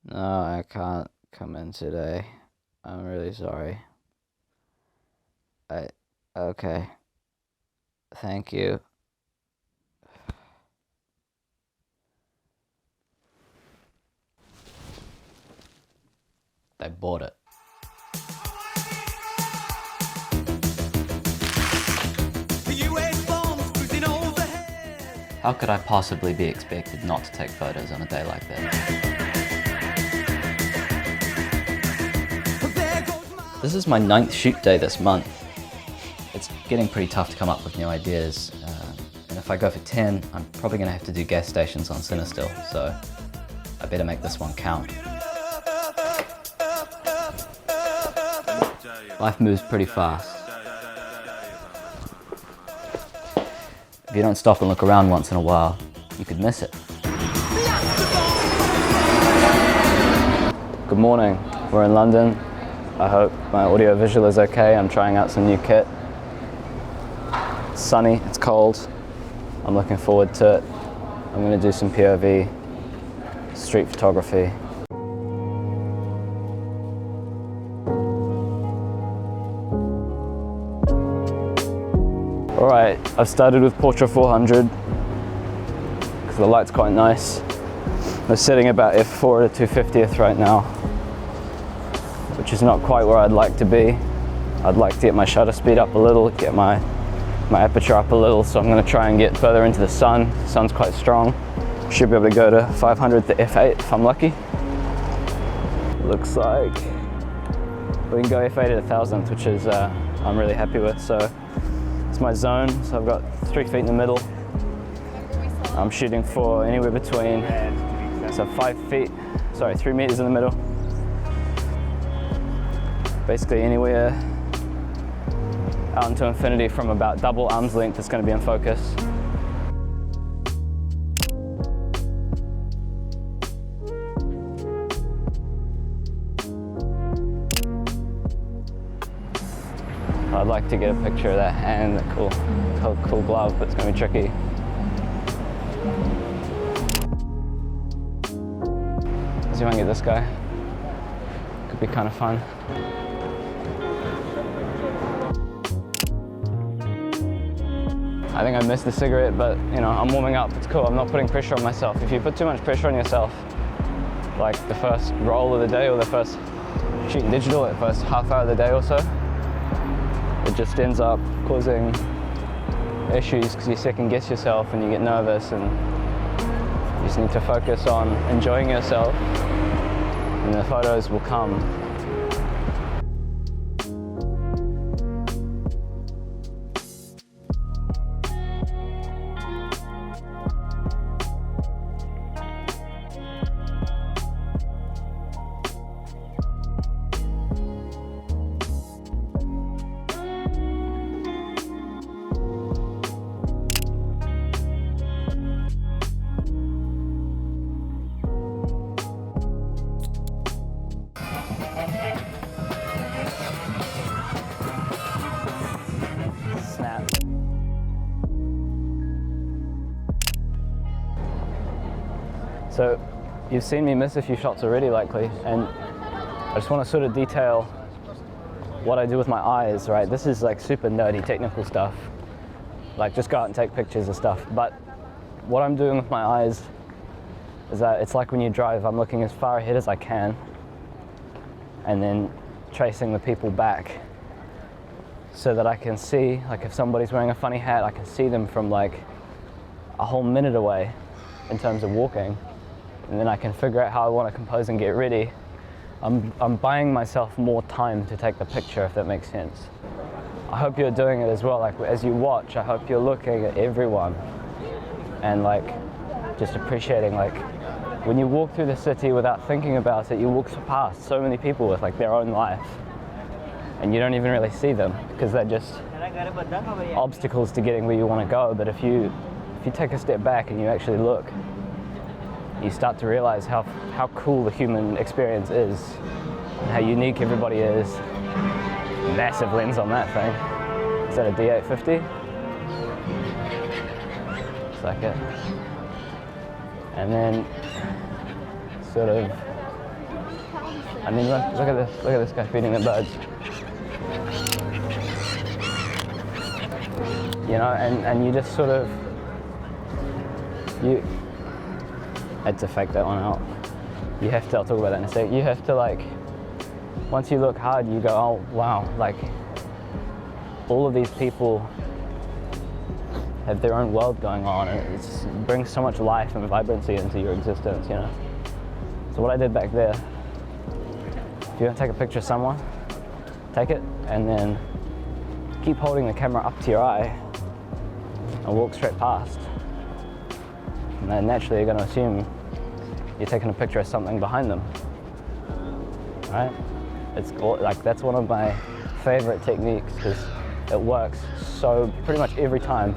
No, I can't come in today. I'm really sorry. Okay. Thank you. They bought it. How could I possibly be expected not to take photos on a day like that? This is my 9th shoot day this month. It's getting pretty tough to come up with new ideas. And if I go for 10, I'm probably going to have to do gas stations on Cinestill, so I better make this one count. Life moves pretty fast. If you don't stop and look around once in a while, you could miss it. Good morning. We're in London. I hope my audio visual is okay. I'm trying out some new kit. It's sunny, it's cold. I'm looking forward to it. I'm going to do some POV, street photography. Alright, I've started with Portra 400 because the light's quite nice. I'm sitting about f4 at a 250th right now, which is not quite where I'd like to be. I'd like to get my shutter speed up a little, get my aperture up a little, so I'm going to try and get further into the sun. The sun's quite strong. Should be able to go to 500 to f8 if I'm lucky. Looks like we can go f8 at 1000th, which is I'm really happy with. So it's my zone, so I've got 3 feet in the middle. I'm shooting for anywhere between, so 3 meters in the middle. Basically anywhere out into infinity from about double arm's length is going to be in focus. I'd like to get a picture of that hand, the cool glove, but it's going to be tricky. Let's see if I can get this guy. Could be kind of fun. I think I missed the cigarette, but you know, I'm warming up, it's cool. I'm not putting pressure on myself. If you put too much pressure on yourself, like the first roll of the day or the first shooting digital, the first half hour of the day or so, it just ends up causing issues because you second guess yourself and you get nervous, and you just need to focus on enjoying yourself and the photos will come. So you've seen me miss a few shots already likely, and I just want to sort of detail what I do with my eyes, right? This is like super nerdy technical stuff, like just go out and take pictures of stuff, but what I'm doing with my eyes is that it's like when you drive, I'm looking as far ahead as I can and then tracing the people back so that I can see, like if somebody's wearing a funny hat, I can see them from like a whole minute away in terms of walking. And then I can figure out how I want to compose and get ready. I'm buying myself more time to take the picture, if that makes sense. I hope you're doing it as well. Like as you watch, I hope you're looking at everyone and like just appreciating, like when you walk through the city without thinking about it, you walk past so many people with like their own life and you don't even really see them because they're just obstacles to getting where you want to go. But if you take a step back and you actually look, you start to realize how cool the human experience is and how unique everybody is. Massive lens on that thing. Is that a D850? Looks like it. And then sort of I mean, look at this guy feeding the birds. You know, and you just sort of, I had to fake that one out. You have to, I'll talk about that in a sec. You have to, like, once you look hard, you go, oh wow, like, all of these people have their own world going on, and it brings so much life and vibrancy into your existence, you know. So what I did back there, if you want to take a picture of someone, take it, and then keep holding the camera up to your eye and walk straight past. And then naturally you're going to assume you're taking a picture of something behind them, right? It's like, that's one of my favorite techniques because it works so pretty much every time.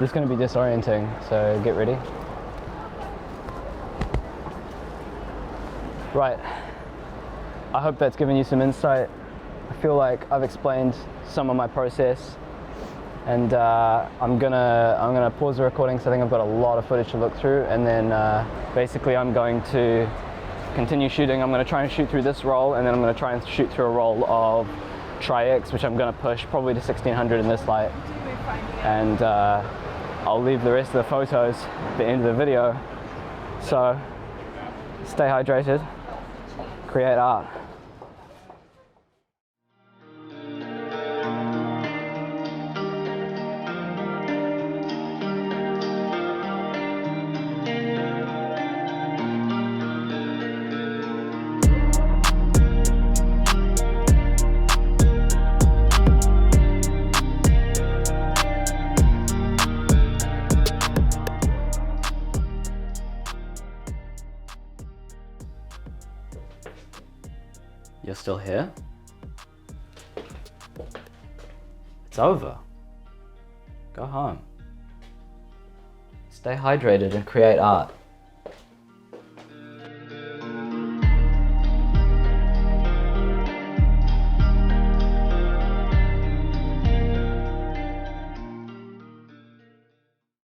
This is going to be disorienting, so get ready. Right, I hope that's given you some insight. I feel like I've explained some of my process, and I'm gonna pause the recording because I think I've got a lot of footage to look through, and then basically I'm going to continue shooting. I'm going to try and shoot through this roll, and then I'm going to try and shoot through a roll of Tri-X, which I'm going to push probably to 1600 in this light, and I'll leave the rest of the photos at the end of the video. So stay hydrated, create art. You're still here? It's over. Go home. Stay hydrated and create art.